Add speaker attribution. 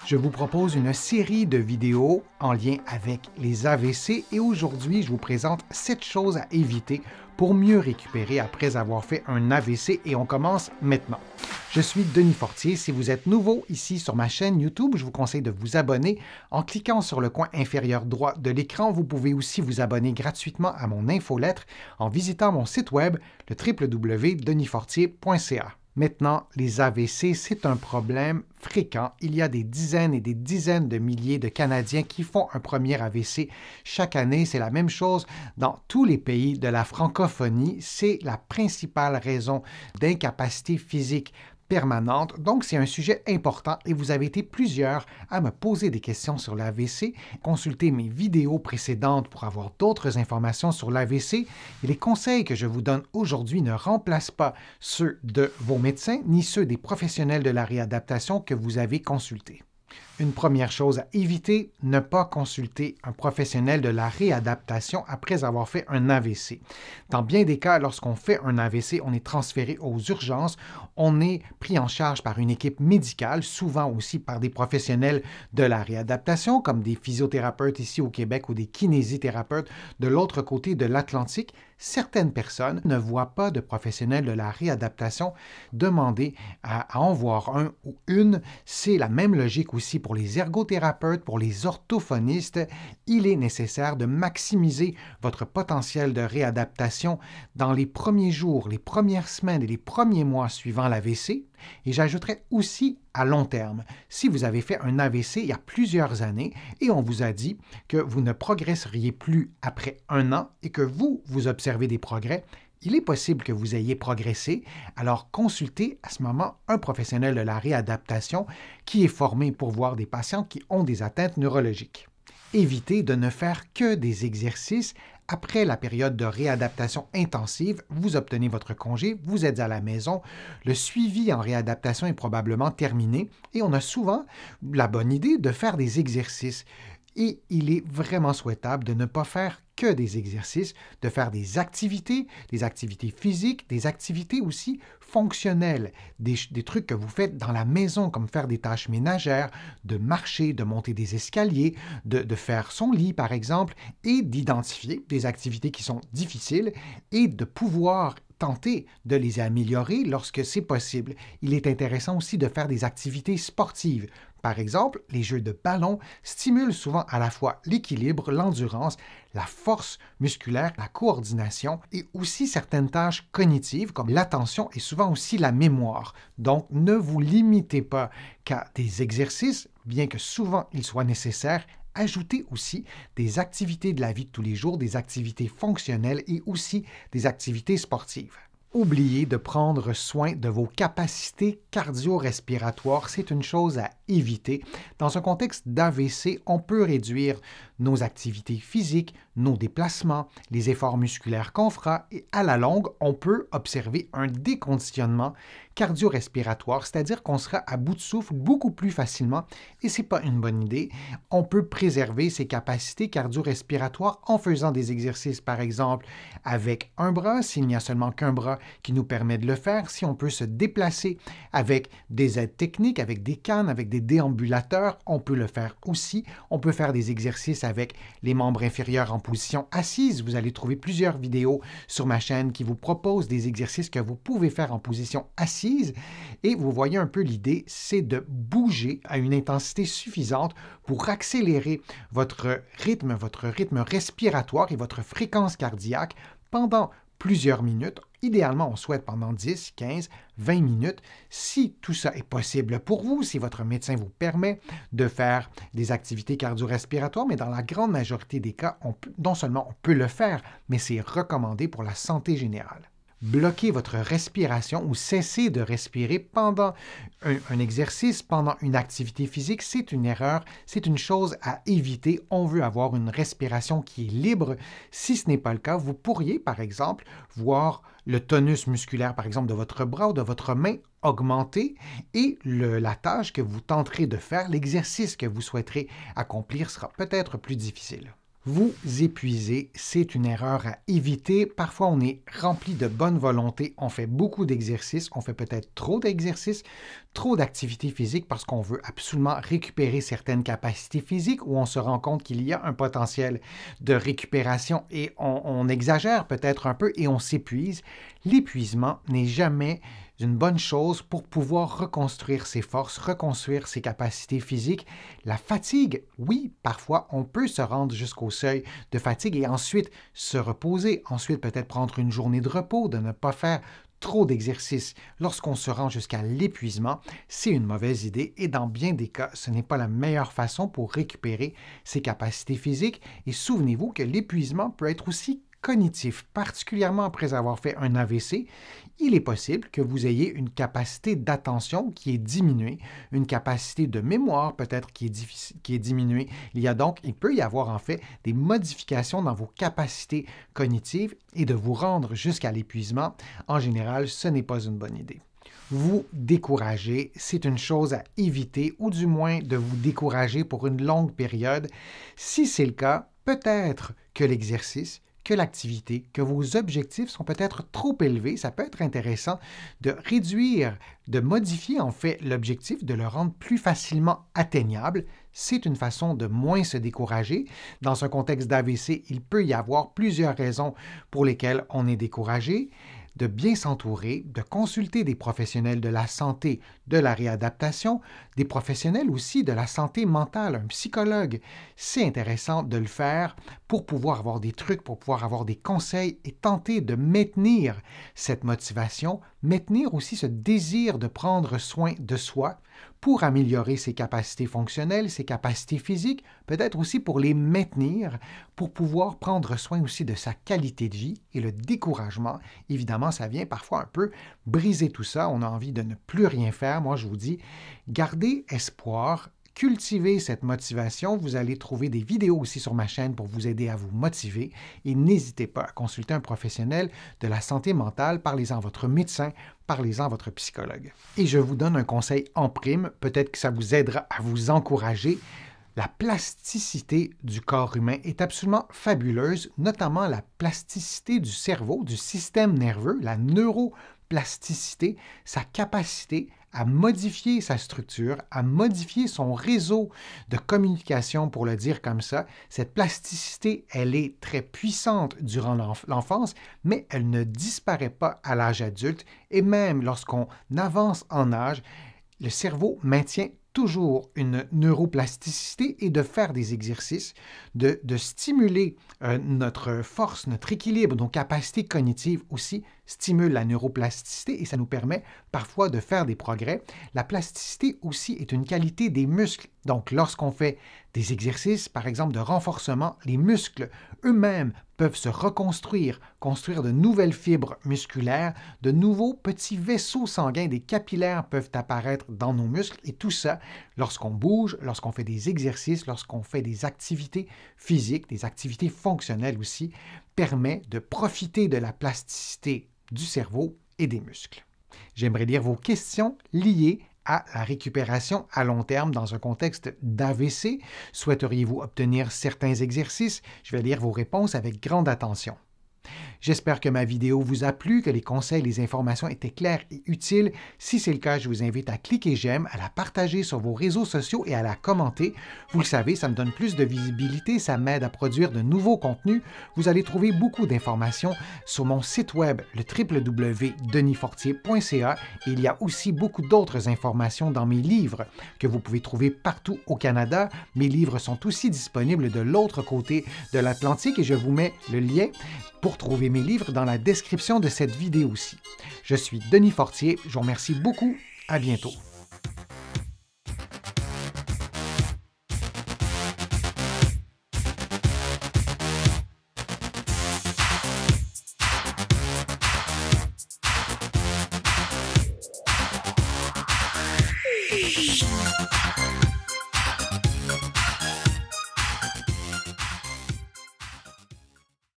Speaker 1: Je vous propose une série de vidéos en lien avec les AVC et aujourd'hui, je vous présente 7 choses à éviter pour mieux récupérer après avoir fait un AVC et on commence maintenant. Je suis Denis Fortier. Si vous êtes nouveau ici sur ma chaîne YouTube, je vous conseille de vous abonner en cliquant sur le coin inférieur droit de l'écran. Vous pouvez aussi vous abonner gratuitement à mon infolettre en visitant mon site web, le www.denisfortier.ca. Maintenant, les AVC, c'est un problème fréquent. Il y a des dizaines et des dizaines de milliers de Canadiens qui font un premier AVC chaque année. C'est la même chose dans tous les pays de la francophonie. C'est la principale raison d'incapacité physique permanente. Donc, c'est un sujet important et vous avez été plusieurs à me poser des questions sur l'AVC. Consultez mes vidéos précédentes pour avoir d'autres informations sur l'AVC. Et les conseils que je vous donne aujourd'hui ne remplacent pas ceux de vos médecins ni ceux des professionnels de la réadaptation que vous avez consultés. Une première chose à éviter, ne pas consulter un professionnel de la réadaptation après avoir fait un AVC. Dans bien des cas, lorsqu'on fait un AVC, on est transféré aux urgences, on est pris en charge par une équipe médicale, souvent aussi par des professionnels de la réadaptation, comme des physiothérapeutes ici au Québec ou des kinésithérapeutes de l'autre côté de l'Atlantique. Certaines personnes ne voient pas de professionnels de la réadaptation demander à en voir un ou une. C'est la même logique aussi pour les ergothérapeutes, pour les orthophonistes. Il est nécessaire de maximiser votre potentiel de réadaptation dans les premiers jours, les premières semaines et les premiers mois suivant l'AVC. Et j'ajouterais aussi à long terme. Si vous avez fait un AVC il y a plusieurs années et on vous a dit que vous ne progresseriez plus après un an et que vous observez des progrès, il est possible que vous ayez progressé, alors consultez à ce moment un professionnel de la réadaptation qui est formé pour voir des patients qui ont des atteintes neurologiques. Évitez de ne faire que des exercices. Après la période de réadaptation intensive, vous obtenez votre congé, vous êtes à la maison, le suivi en réadaptation est probablement terminé et on a souvent la bonne idée de faire des exercices. Et il est vraiment souhaitable de ne pas faire que des exercices, de faire des activités physiques, des activités aussi fonctionnelles, des trucs que vous faites dans la maison, comme faire des tâches ménagères, de marcher, de monter des escaliers, de faire son lit, par exemple, et d'identifier des activités qui sont difficiles et de pouvoir tenter de les améliorer lorsque c'est possible. Il est intéressant aussi de faire des activités sportives. Par exemple, les jeux de ballon stimulent souvent à la fois l'équilibre, l'endurance, la force musculaire, la coordination et aussi certaines tâches cognitives comme l'attention et souvent aussi la mémoire. Donc, ne vous limitez pas qu'à des exercices, bien que souvent ils soient nécessaires. Ajoutez aussi des activités de la vie de tous les jours, des activités fonctionnelles et aussi des activités sportives. Oubliez de prendre soin de vos capacités cardio-respiratoires. C'est une chose à éviter. Dans un contexte d'AVC, on peut réduire nos activités physiques, nos déplacements, les efforts musculaires qu'on fera et à la longue, on peut observer un déconditionnement cardio-respiratoire, c'est-à-dire qu'on sera à bout de souffle beaucoup plus facilement et ce n'est pas une bonne idée. On peut préserver ses capacités cardio-respiratoires en faisant des exercices, par exemple, avec un bras, s'il n'y a seulement qu'un bras qui nous permet de le faire, si on peut se déplacer avec des aides techniques, avec des cannes, avec des déambulateurs, on peut le faire aussi. On peut faire des exercices avec les membres inférieurs en position assise. Vous allez trouver plusieurs vidéos sur ma chaîne qui vous proposent des exercices que vous pouvez faire en position assise. Et vous voyez un peu l'idée, c'est de bouger à une intensité suffisante pour accélérer votre rythme respiratoire et votre fréquence cardiaque pendant plusieurs minutes. Idéalement, on souhaite pendant 10, 15, 20 minutes. Si tout ça est possible pour vous, si votre médecin vous permet de faire des activités cardio-respiratoires, mais dans la grande majorité des cas, non seulement on peut le faire, mais c'est recommandé pour la santé générale. Bloquer votre respiration ou cesser de respirer pendant un exercice, pendant une activité physique, c'est une erreur, c'est une chose à éviter. On veut avoir une respiration qui est libre. Si ce n'est pas le cas, vous pourriez, par exemple, voir le tonus musculaire, par exemple, de votre bras ou de votre main augmenter et la tâche que vous tenterez de faire, l'exercice que vous souhaiterez accomplir sera peut-être plus difficile. Vous épuiser, c'est une erreur à éviter. Parfois, on est rempli de bonne volonté, on fait beaucoup d'exercices, on fait peut-être trop d'exercices, trop d'activité physique parce qu'on veut absolument récupérer certaines capacités physiques ou on se rend compte qu'il y a un potentiel de récupération et on exagère peut-être un peu et on s'épuise, l'épuisement n'est jamais une bonne chose pour pouvoir reconstruire ses forces, reconstruire ses capacités physiques. La fatigue, oui, parfois on peut se rendre jusqu'au seuil de fatigue et ensuite se reposer, ensuite peut-être prendre une journée de repos, de ne pas faire trop d'exercice. Lorsqu'on se rend jusqu'à l'épuisement, c'est une mauvaise idée et dans bien des cas, ce n'est pas la meilleure façon pour récupérer ses capacités physiques. Et souvenez-vous que l'épuisement peut être aussi cognitif, particulièrement après avoir fait un AVC, il est possible que vous ayez une capacité d'attention qui est diminuée, une capacité de mémoire peut-être qui est diminuée. Il peut y avoir en fait des modifications dans vos capacités cognitives et de vous rendre jusqu'à l'épuisement. En général, ce n'est pas une bonne idée. Vous décourager, c'est une chose à éviter ou du moins de vous décourager pour une longue période. Si c'est le cas, peut-être que l'exercice, que l'activité, que vos objectifs sont peut-être trop élevés, ça peut être intéressant de réduire, de modifier en fait l'objectif, de le rendre plus facilement atteignable. C'est une façon de moins se décourager. Dans un contexte d'AVC, il peut y avoir plusieurs raisons pour lesquelles on est découragé. De bien s'entourer, de consulter des professionnels de la santé, de la réadaptation, des professionnels aussi de la santé mentale, un psychologue. C'est intéressant de le faire pour pouvoir avoir des trucs, pour pouvoir avoir des conseils et tenter de maintenir cette motivation, maintenir aussi ce désir de prendre soin de soi pour améliorer ses capacités fonctionnelles, ses capacités physiques, peut-être aussi pour les maintenir, pour pouvoir prendre soin aussi de sa qualité de vie. Et le découragement, évidemment, ça vient parfois un peu briser tout ça. On a envie de ne plus rien faire. Moi, je vous dis, gardez espoir. Cultivez cette motivation. Vous allez trouver des vidéos aussi sur ma chaîne pour vous aider à vous motiver et n'hésitez pas à consulter un professionnel de la santé mentale. Parlez-en à votre médecin, parlez-en à votre psychologue. Et je vous donne un conseil en prime, peut-être que ça vous aidera à vous encourager. La plasticité du corps humain est absolument fabuleuse, notamment la plasticité du cerveau, du système nerveux, la neuroplasticité, sa capacité à modifier sa structure, à modifier son réseau de communication, pour le dire comme ça. Cette plasticité, elle est très puissante durant l'enfance, mais elle ne disparaît pas à l'âge adulte et même lorsqu'on avance en âge, le cerveau maintient toujours une neuroplasticité et de faire des exercices, de stimuler notre force, notre équilibre, nos capacités cognitives aussi stimule la neuroplasticité et ça nous permet parfois de faire des progrès. La plasticité aussi est une qualité des muscles. Donc, lorsqu'on fait des exercices, par exemple de renforcement, les muscles eux-mêmes peuvent se reconstruire, construire de nouvelles fibres musculaires, de nouveaux petits vaisseaux sanguins, des capillaires peuvent apparaître dans nos muscles et tout ça, lorsqu'on bouge, lorsqu'on fait des exercices, lorsqu'on fait des activités physiques, des activités fonctionnelles aussi, permet de profiter de la plasticité du cerveau et des muscles. J'aimerais lire vos questions liées à la récupération à long terme dans un contexte d'AVC. Souhaiteriez-vous obtenir certains exercices? Je vais lire vos réponses avec grande attention. J'espère que ma vidéo vous a plu, que les conseils et les informations étaient clairs et utiles. Si c'est le cas, je vous invite à cliquer j'aime, à la partager sur vos réseaux sociaux et à la commenter. Vous le savez, ça me donne plus de visibilité, ça m'aide à produire de nouveaux contenus. Vous allez trouver beaucoup d'informations sur mon site web, le www.denisfortier.ca. Et il y a aussi beaucoup d'autres informations dans mes livres que vous pouvez trouver partout au Canada. Mes livres sont aussi disponibles de l'autre côté de l'Atlantique et je vous mets le lien pour trouver mes livres dans la description de cette vidéo aussi. Je suis Denis Fortier, je vous remercie beaucoup, à bientôt.